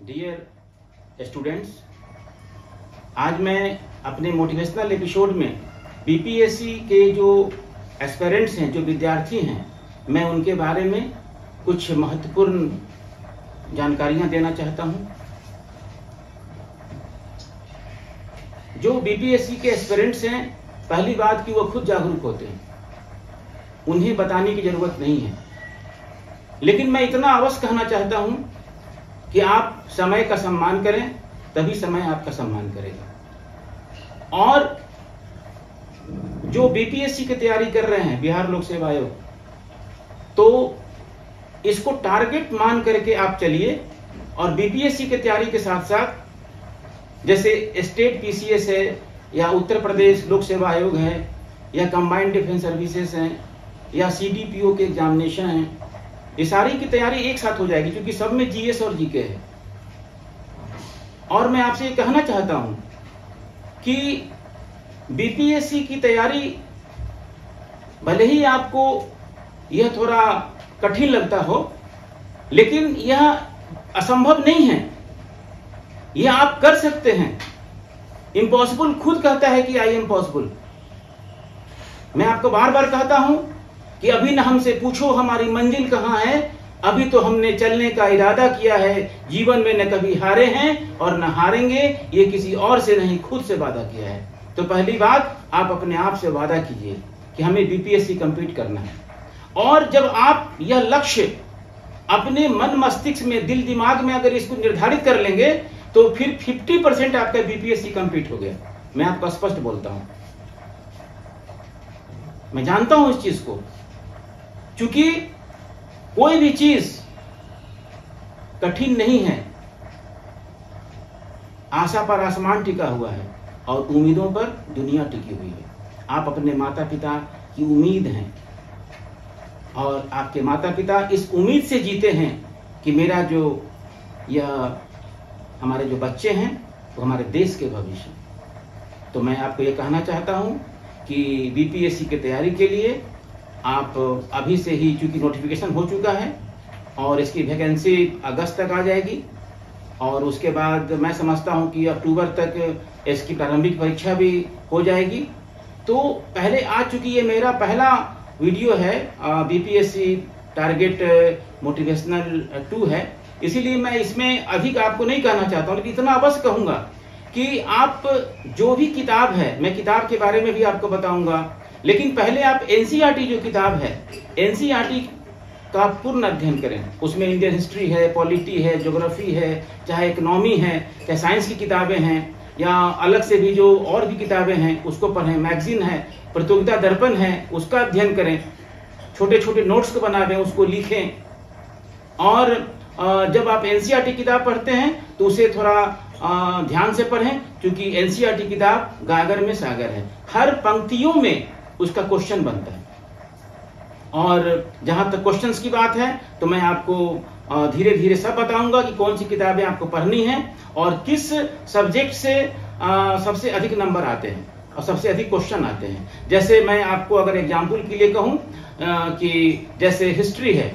Dear students, आज मैं अपने मोटिवेशनल एपिसोड में बीपीएससी के जो एस्पिरेंट्स हैं, जो विद्यार्थी हैं, मैं उनके बारे में कुछ महत्वपूर्ण जानकारियां देना चाहता हूं। जो बीपीएससी के एस्पिरेंट्स हैं, पहली बात कि वो खुद जागरूक होते हैं, उन्हें बताने की जरूरत नहीं है। लेकिन मैं इतना अवश्य कहना चाहता हूं कि आप समय का सम्मान करें, तभी समय आपका सम्मान करेगा। और जो बीपीएससी की तैयारी कर रहे हैं, बिहार लोक सेवा आयोग, तो इसको टारगेट मान करके आप चलिए और बीपीएससी की तैयारी के साथ साथ जैसे स्टेट पीसीएस है या उत्तर प्रदेश लोक सेवा आयोग है या कंबाइंड डिफेंस सर्विसेज हैं या सीडीपीओ के एग्जामिनेशन हैं, ये सारी की तैयारी एक साथ हो जाएगी, क्योंकि सब में जीएस और जीके है। और मैं आपसे ये कहना चाहता हूं कि बीपीएससी की तैयारी भले ही आपको यह थोड़ा कठिन लगता हो, लेकिन यह असंभव नहीं है, यह आप कर सकते हैं। इम्पॉसिबल खुद कहता है कि आई एम पॉसिबल। मैं आपको बार बार कहता हूं कि अभी न हमसे पूछो हमारी मंजिल कहां है, अभी तो हमने चलने का इरादा किया है। जीवन में न कभी हारे हैं और न हारेंगे, ये किसी और से नहीं, खुद से वादा किया है। तो पहली बात, आप अपने आप से वादा कीजिए कि हमें बीपीएससी कंप्लीट करना है। और जब आप यह लक्ष्य अपने मन मस्तिष्क में, दिल दिमाग में अगर इसको निर्धारित कर लेंगे, तो फिर 50% आपका बीपीएससी कंप्लीट हो गया। मैं आपको स्पष्ट बोलता हूं, मैं जानता हूं इस चीज को, क्योंकि कोई भी चीज कठिन नहीं है। आशा पर आसमान टिका हुआ है और उम्मीदों पर दुनिया टिकी हुई है। आप अपने माता पिता की उम्मीद हैं और आपके माता पिता इस उम्मीद से जीते हैं कि मेरा जो यह हमारे जो बच्चे हैं वो हमारे देश के भविष्य। तो मैं आपको ये कहना चाहता हूं कि बीपीएससी की तैयारी के लिए आप अभी से ही, चूंकि नोटिफिकेशन हो चुका है और इसकी वैकेंसी अगस्त तक आ जाएगी, और उसके बाद मैं समझता हूं कि अक्टूबर तक इसकी प्रारंभिक परीक्षा भी हो जाएगी। तो पहले आ चुकी, ये मेरा पहला वीडियो है, बीपीएससी टारगेट मोटिवेशनल 2 है, इसीलिए मैं इसमें अधिक आपको नहीं कहना चाहता हूं, लेकिन इतना अवश्य कहूंगा कि आप जो भी किताब है, मैं किताब के बारे में भी आपको बताऊंगा, लेकिन पहले आप एनसीईआरटी जो किताब है, एनसीईआरटी का पूर्ण अध्ययन करें। उसमें इंडियन हिस्ट्री है, पॉलिटी है, ज्योग्राफी है, चाहे इकोनॉमी है, चाहे साइंस की किताबें हैं, या अलग से भी जो और भी किताबें हैं उसको पढ़ें। मैगजीन है, प्रतियोगिता दर्पण है, उसका अध्ययन करें, छोटे छोटे नोट्स को बनावें, उसको लिखें। और जब आप एनसीईआरटी किताब पढ़ते हैं तो उसे थोड़ा ध्यान से पढ़ें, क्योंकि एनसीईआरटी किताब गागर में सागर है, हर पंक्तियों में उसका क्वेश्चन बनता है। और जहां तक क्वेश्चंस की बात है, तो मैं आपको धीरे धीरे सब बताऊंगा कि कौन सी किताबें आपको पढ़नी है और किस सब्जेक्ट से सबसे अधिक नंबर आते हैं और सबसे अधिक क्वेश्चन आते हैं। जैसे मैं आपको अगर एग्जाम्पल के लिए कहूं कि जैसे हिस्ट्री है,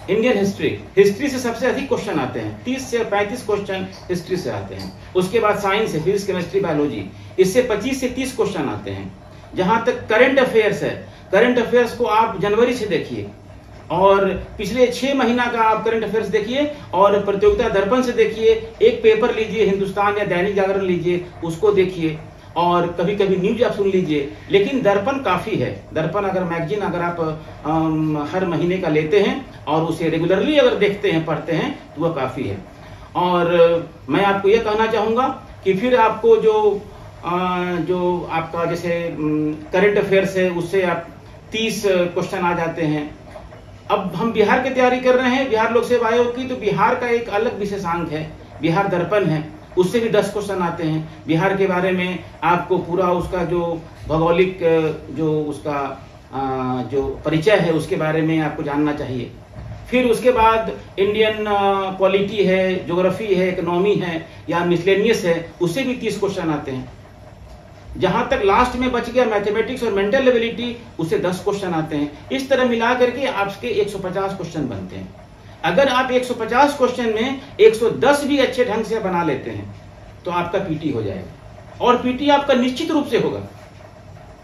इंडियन हिस्ट्री से सबसे अधिक क्वेश्चन आते हैं, 30 से 35 क्वेश्चन हिस्ट्री से आते हैं। उसके बाद साइंस है, फिजिक्स, केमिस्ट्री, बायोलॉजी, इससे 25 से 30 क्वेश्चन आते हैं। जहां तक करंट अफेयर्स है, करंट अफेयर्स को आप जनवरी से देखिए और पिछले 6 महीना का आप करंट अफेयर्स देखिए, और प्रतियोगिता दर्पण से देखिए, एक पेपर लीजिए, हिंदुस्तान या दैनिक जागरण लीजिए, उसको देखिए, और कभी कभी न्यूज आप सुन लीजिए। लेकिन दर्पण काफी है। दर्पण अगर मैगजीन अगर आप हर महीने का लेते हैं और उसे रेगुलरली अगर देखते हैं, पढ़ते हैं, तो वह काफी है। और मैं आपको यह कहना चाहूंगा कि फिर आपको जो आपका जैसे करंट अफेयर्स है, उससे आप 30 क्वेश्चन आ जाते हैं। अब हम बिहार की तैयारी कर रहे हैं, बिहार लोक सेवा आयोग की, तो बिहार का एक अलग विशेषांक है, बिहार दर्पण है, उससे भी 10 क्वेश्चन आते हैं। बिहार के बारे में आपको पूरा उसका जो भौगोलिक जो उसका जो परिचय है, उसके बारे में आपको जानना चाहिए। फिर उसके बाद इंडियन पॉलिटी है, ज्योग्राफी है, इकोनॉमी है या मिसलेनियस है, उससे भी 30 क्वेश्चन आते हैं। जहां तक लास्ट में बच गया मैथमेटिक्स और मेंटल एबिलिटी, उससे 10 क्वेश्चन आते हैं। इस तरह मिला करके आपके 150 क्वेश्चन बनते हैं। अगर आप 150 क्वेश्चन में 110 भी अच्छे ढंग से बना लेते हैं तो आपका पीटी हो जाएगा, और पीटी आपका निश्चित रूप से होगा।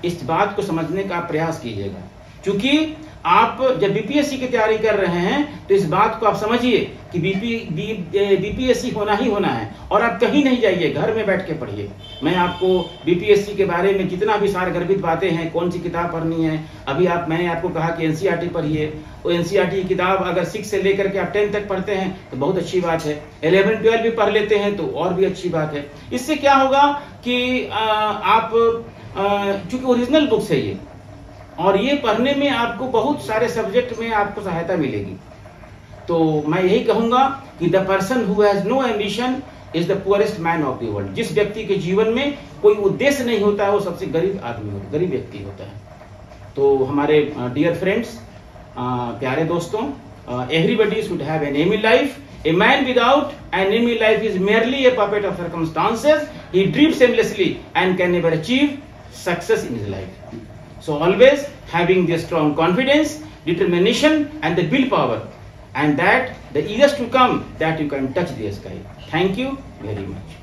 इस बात को समझने का प्रयास कीजिएगा, क्योंकि आप जब बीपीएससी की तैयारी कर रहे हैं तो इस बात को आप समझिए कि बीपीएससी होना ही होना है, और आप कहीं नहीं जाइए, घर में बैठ के पढ़िए। मैं आपको बीपीएससी के बारे में जितना भी सारगर्भित बातें हैं, कौन सी किताब पढ़नी है, अभी मैंने आपको कहा कि एनसीईआरटी पढ़िए। वो एनसीईआरटी की किताब अगर 6 से लेकर के आप 10 तक पढ़ते हैं तो बहुत अच्छी बात है, 11-12 भी पढ़ लेते हैं तो और भी अच्छी बात है। इससे क्या होगा कि आप चूंकि ओरिजिनल बुक्स है ये, और ये पढ़ने में आपको बहुत सारे सब्जेक्ट में आपको सहायता मिलेगी। तो मैं यही कहूंगा कि the person who has no ambition is the poorest man of the world. जिस व्यक्ति के जीवन में कोई उद्देश्य नहीं होता है वो सबसे गरीब आदमी होता है, गरीब व्यक्ति होता है। तो हमारे डियर फ्रेंड्स, प्यारे दोस्तों, everybody should have an aim in life. A man without an aim in life is merely a puppet of circumstances. He dreams aimlessly and can never achieve success in his life. So always having this strong confidence, determination and the willpower, and that the years to come that you can touch the sky. Thank you very much.